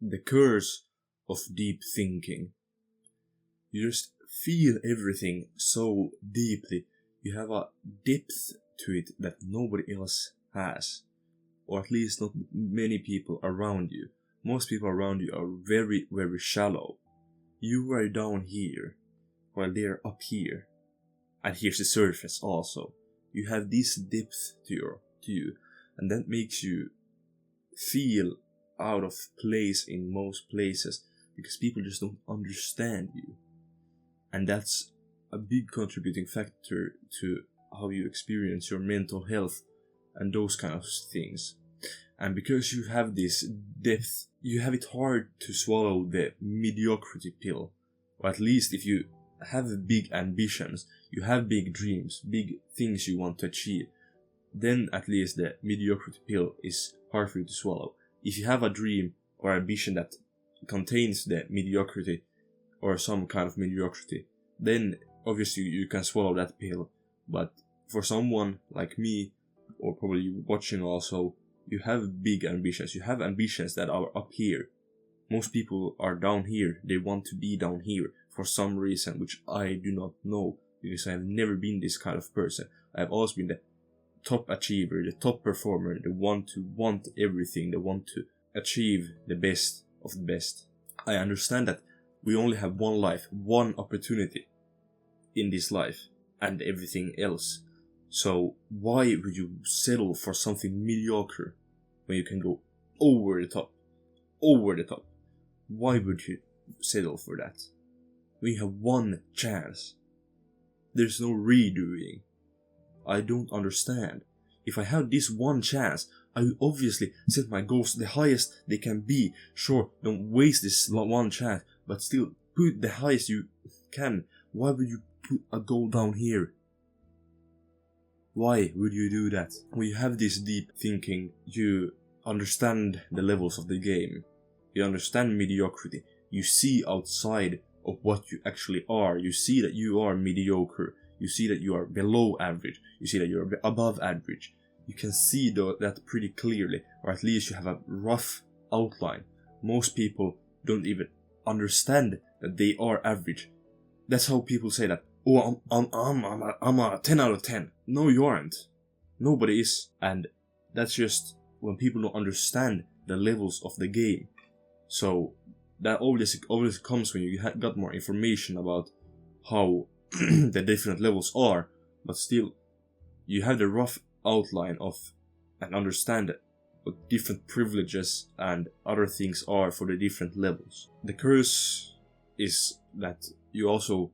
the curse of deep thinking. You just feel everything so deeply. You have a depth to it that nobody else has. Or at least not many people around you. Most people around you are very, very shallow. You are down here, while they're up here. And here's the surface also. You have this depth to you, and that makes you feel out of place in most places, because people just don't understand you. And that's a big contributing factor to how you experience your mental health and those kind of things. And because you have this depth, you have it hard to swallow the mediocrity pill. Or at least if you have big ambitions, you have big dreams, big things you want to achieve, then at least the mediocrity pill is hard for you to swallow. If you have a dream or ambition that contains the mediocrity or some kind of mediocrity, then obviously you can swallow that pill. But for someone like me, or probably you watching also, you have big ambitions. You have ambitions that are up here. Most people are down here. They want to be down here for some reason, which I do not know, because I have never been this kind of person. I have always been the top achiever, the top performer, the one to want everything, the one to achieve the best of the best. I understand that we only have one life, one opportunity in this life, and everything else. So why would you settle for something mediocre when you can go over the top? Over the top. Why would you settle for that? We have one chance. There's no redoing. I don't understand. If I have this one chance, I will obviously set my goals the highest they can be. Sure, don't waste this one chance, but still put the highest you can. Why would you put a goal down here? Why would you do that? When you have this deep thinking, you understand the levels of the game. You understand mediocrity. You see outside of what you actually are. You see that you are mediocre. You see that you are below average. You see that you are above average. You can see that pretty clearly, or at least you have a rough outline. Most people don't even understand that they are average. That's how people say that, oh, I'm a 10 out of 10. No, you aren't. Nobody is. And that's just when people don't understand the levels of the game. So that obviously comes when you got more information about how the different levels are, but still you have the rough outline of and understand what different privileges and other things are for the different levels. The curse is that you also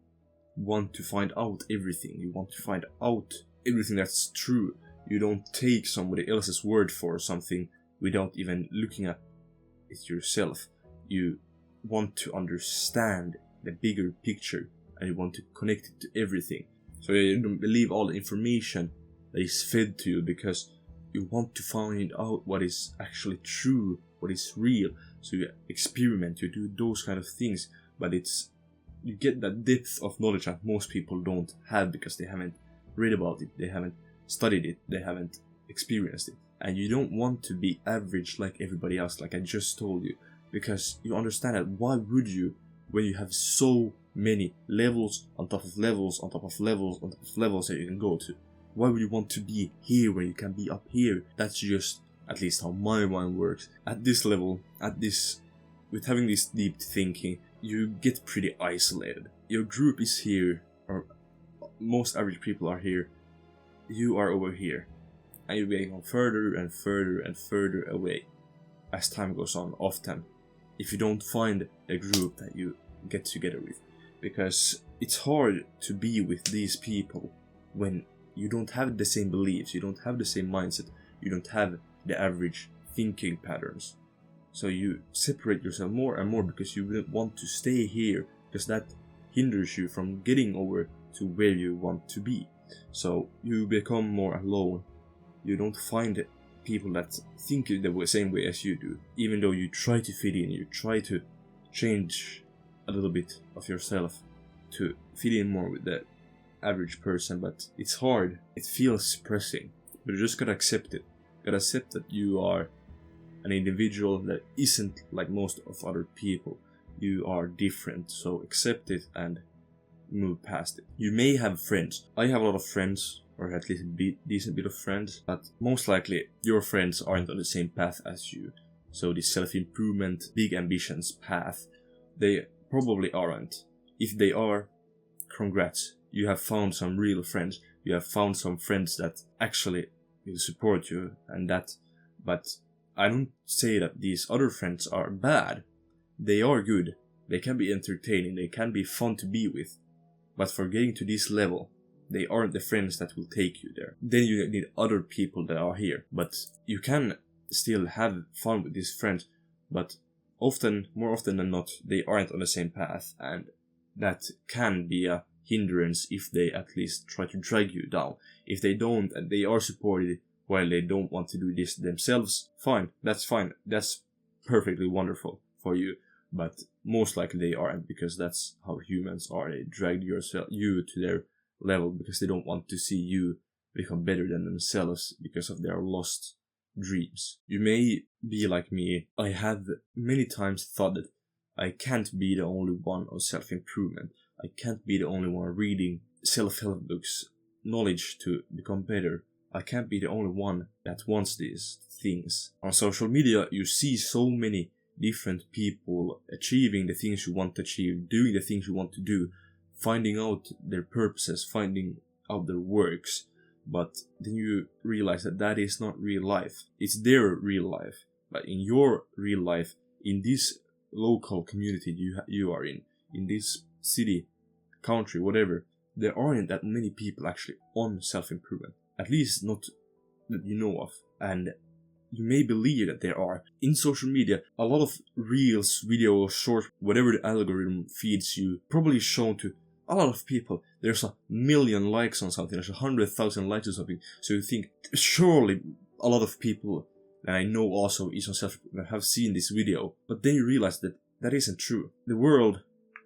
want to find out everything. You want to find out everything that's true. You don't take somebody else's word for something without even looking at it yourself. You want to understand the bigger picture, and you want to connect it to everything. So you don't believe all the information that is fed to you, because you want to find out what is actually true, what is real. So you experiment, you do those kind of things, but you get that depth of knowledge that most people don't have, because they haven't read about it, they haven't studied it, they haven't experienced it. And you don't want to be average like everybody else, like I just told you, because you understand that why would you, when you have so many levels on top of levels on top of levels on top of levels that you can go to, why would you want to be here when you can be up here? That's just at least how my mind works. At this level, with having this deep thinking, you get pretty isolated. Your group is here, or most average people are here. You are over here, and you're getting further and further and further away as time goes on, often, if you don't find a group that you get together with. Because it's hard to be with these people when you don't have the same beliefs, you don't have the same mindset, you don't have the average thinking patterns. So you separate yourself more and more because you don't want to stay here, because that hinders you from getting over to where you want to be. So you become more alone. You don't find people that think the same way as you do, even though you try to fit in, you try to change a little bit of yourself to fit in more with the average person, but it's hard. It feels pressing, but you just gotta accept it. You gotta accept that you are an individual that isn't like most of other people. You are different, so accept it and move past it. You may have friends. I have a lot of friends, or at least a decent bit of friends, but most likely your friends aren't on the same path as you. So the self-improvement, big ambitions path, they probably aren't. If they are, congrats. You have found some real friends. You have found some friends that actually will support you and that. But I don't say that these other friends are bad. They are good. They can be entertaining. They can be fun to be with. But for getting to this level, they aren't the friends that will take you there. Then you need other people that are here. But you can still have fun with these friends. But more often than not, they aren't on the same path. And that can be a hindrance if they at least try to drag you down. If they don't and they are supported while they don't want to do this themselves, fine. That's perfectly wonderful for you. But most likely they aren't, because that's how humans are. They drag you to their level because they don't want to see you become better than themselves because of their lost dreams. You may be like me. I have many times thought that I can't be the only one on self-improvement. I can't be the only one reading self-help books, knowledge to become better. I can't be the only one that wants these things. On social media, you see so many different people achieving the things you want to achieve, doing the things you want to do, finding out their purposes, finding out their works. But then you realize that that is not real life. It's their real life. But in your real life, in this local community you are in this city, country, whatever, there aren't that many people actually on self-improvement. At least not that you know of. And you may believe that there are. In social media, a lot of reels, videos, short, whatever the algorithm feeds you, probably shown to a lot of people. There's 1 million likes on something, there's 100,000 likes on something. So you think, surely a lot of people, and I know also is on self-improvement, have seen this video. But then you realize that that isn't true. The world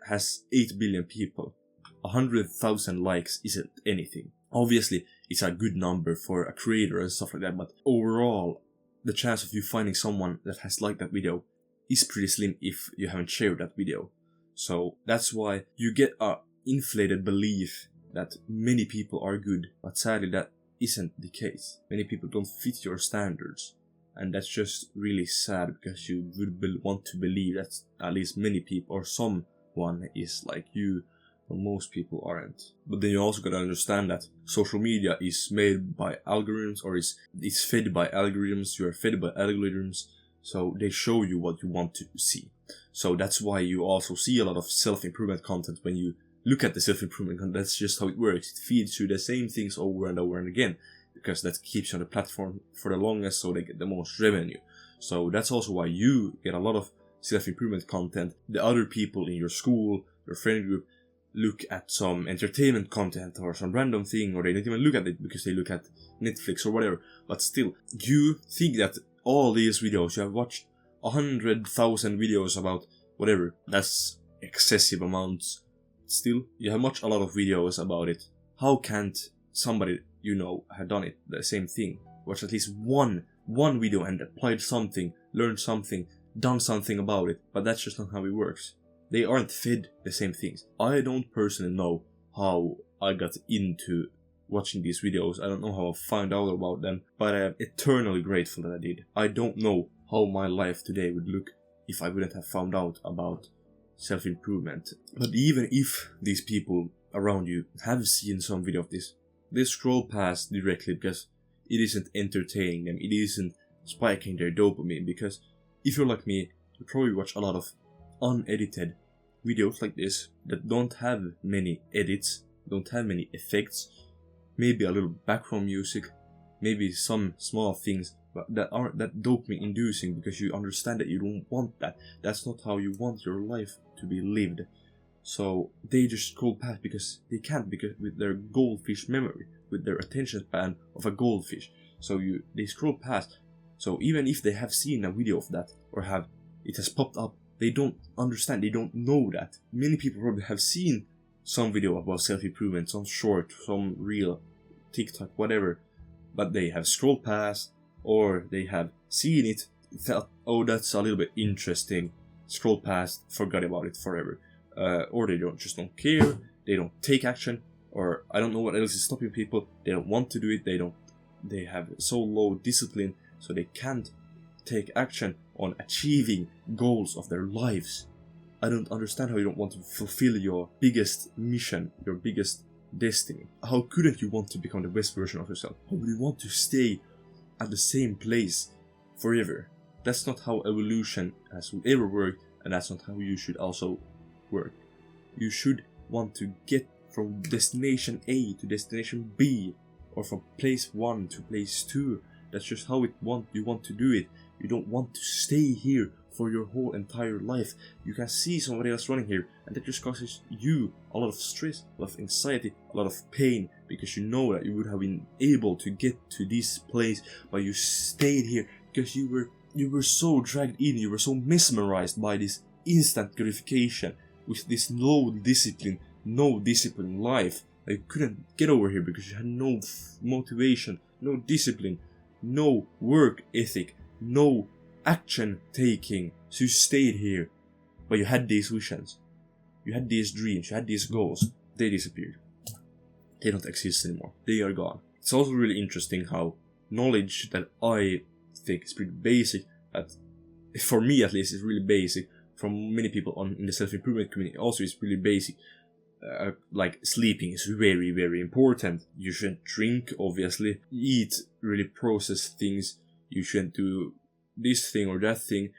has 8 billion people. 100,000 likes isn't anything. Obviously, it's a good number for a creator and stuff like that, but overall, the chance of you finding someone that has liked that video is pretty slim if you haven't shared that video. So that's why you get a inflated belief that many people are good, but sadly that isn't the case. Many people don't fit your standards, and that's just really sad, because you would want to believe that at least many people or someone is like you, but most people aren't. But then you also gotta understand that social media is made by algorithms, or it's fed by algorithms. You are fed by algorithms, so they show you what you want to see. So that's why you also see a lot of self-improvement content when you look at the self-improvement content. That's just how it works. It feeds you the same things over and over and again, because that keeps you on the platform for the longest, so they get the most revenue. So that's also why you get a lot of self-improvement content. The other people in your school, your friend group, look at some entertainment content or some random thing, or they don't even look at it because they look at Netflix or whatever. But still, you think that all these videos, you have watched 100,000 videos about whatever, that's excessive amounts. Still, you have watched a lot of videos about it. How can't somebody you know have done it, the same thing? Watch at least one video and applied something, learned something, done something about it. But that's just not how it works. They aren't fed the same things. I don't personally know how I got into watching these videos. I don't know how I found out about them, but I am eternally grateful that I did. I don't know how my life today would look if I wouldn't have found out about self-improvement. But even if these people around you have seen some video of this, they scroll past directly because it isn't entertaining them, it isn't spiking their dopamine. Because if you're like me, you probably watch a lot of unedited videos like this that don't have many edits, don't have many effects, maybe a little background music, maybe some small things, but that aren't that dopamine inducing, because you understand that you don't want that. That's not how you want your life to be lived. So they just scroll past because they can't, because with their goldfish memory, with their attention span of a goldfish. So they scroll past. So even if they have seen a video of that, or it has popped up, they don't understand, they don't know that. Many people probably have seen some video about self-improvement, some short, some reel, TikTok, whatever, but they have scrolled past, or they have seen it felt, oh, that's a little bit interesting, scroll past, forgot about it forever. Or they don't care, they don't take action, or I don't know what else is stopping people. They don't want to do it, they have so low discipline, so they can't take action on achieving goals of their lives. I don't understand how you don't want to fulfill your biggest mission, your biggest destiny. How couldn't you want to become the best version of yourself? How would you want to stay at the same place forever? That's not how evolution has ever worked, and that's not how you should also work. You should want to get from destination A to destination B, or from place 1 to place 2. That's just how you want to do it. You don't want to stay here for your whole entire life. You can see somebody else running here, and that just causes you a lot of stress, a lot of anxiety, a lot of pain, because you know that you would have been able to get to this place, but you stayed here because you were so dragged in, you were so mesmerized by this instant gratification with this no discipline life. You couldn't get over here because you had no motivation, no discipline, no work ethic, no action taking. So you stayed here, but you had these visions, you had these dreams, you had these goals. They disappeared. They don't exist anymore. They are gone. It's also really interesting how knowledge that I think is pretty basic, that for me at least is really basic, from many people in the self-improvement community also is really basic. Like sleeping is very, very important. You shouldn't drink, obviously. Eat really processed things. You shouldn't do this thing or that thing.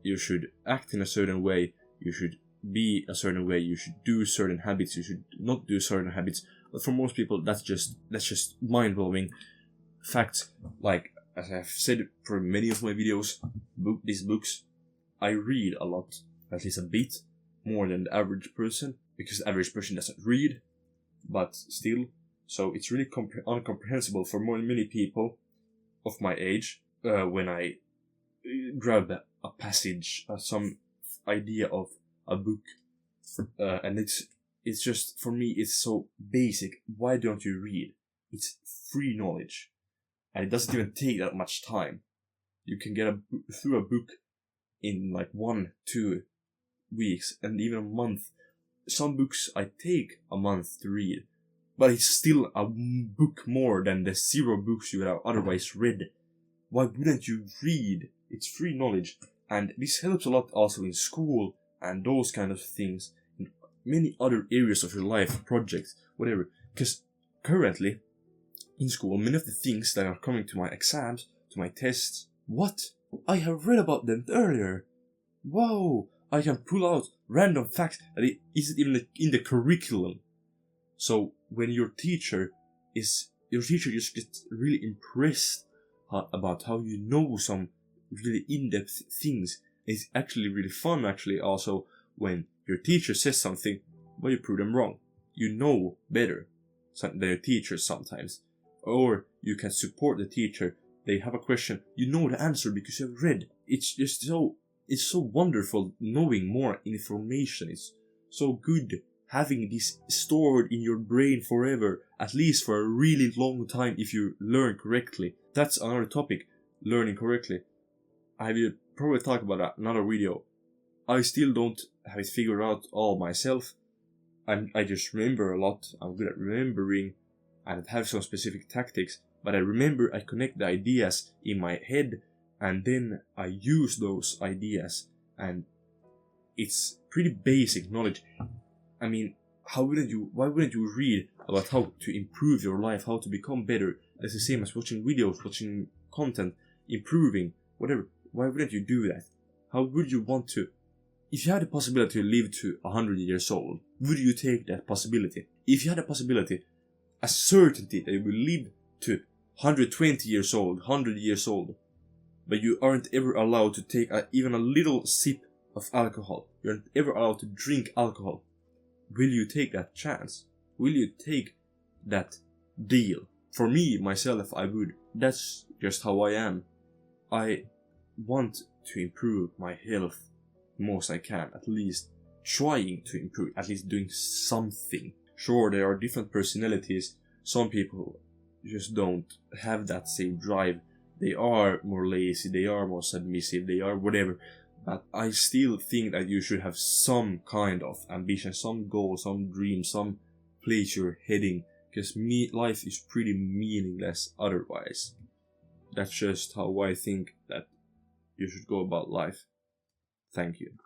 You should act in a certain way. You should be a certain way. You should do certain habits. You should not do certain habits. But for most people, that's just mind-blowing facts. Like, as I've said for many of my videos, these books, I read a lot, at least a bit, more than the average person, because the average person doesn't read, but still. So it's really incomprehensible for many people of my age when I grab a passage, some idea of a book, and it's just, for me, it's so basic. Why don't you read? It's free knowledge, and it doesn't even take that much time. You can get through a book in like 1-2 weeks, and even a month. Some books I take a month to read, but it's still a book more than the 0 books you would have otherwise read. Why wouldn't you read? It's free knowledge, and this helps a lot also in school and those kind of things, in many other areas of your life, projects, whatever. Because currently, in school, many of the things that are coming to my exams, to my tests, what? I have read about them earlier. Wow! I can pull out random facts that it isn't even in the curriculum. So when your teacher just gets really impressed about how you know some really in-depth things. It's actually really fun, actually, also, when your teacher says something, but you prove them wrong. You know better than your teacher sometimes. Or you can support the teacher. They have a question, you know the answer because you have read. It's just so wonderful knowing more information. It's so good having this stored in your brain forever, at least for a really long time if you learn correctly. That's another topic, learning correctly. I will probably talk about that in another video. I still don't have it figured out all myself. I just remember a lot. I'm good at remembering and have some specific tactics, but I remember I connect the ideas in my head and then I use those ideas, and it's pretty basic knowledge. I mean, why wouldn't you read about how to improve your life, how to become better? That's the same as watching videos, watching content, improving, whatever. Why wouldn't you do that? How would you want to? If you had the possibility to live to 100 years old, would you take that possibility? If you had a possibility, a certainty that you will live to 120 years old, 100 years old, but you aren't ever allowed to take even a little sip of alcohol, you aren't ever allowed to drink alcohol, will you take that chance? Will you take that deal? For me, myself, I would. That's just how I am. I want to improve my health most I can, at least trying to improve, at least doing something. Sure, there are different personalities. Some people just don't have that same drive they are more lazy, they are more submissive, they are whatever. But I still think that you should have some kind of ambition, some goal, some dream, some place you're heading. Because life is pretty meaningless otherwise. That's just how I think that you should go about life. Thank you.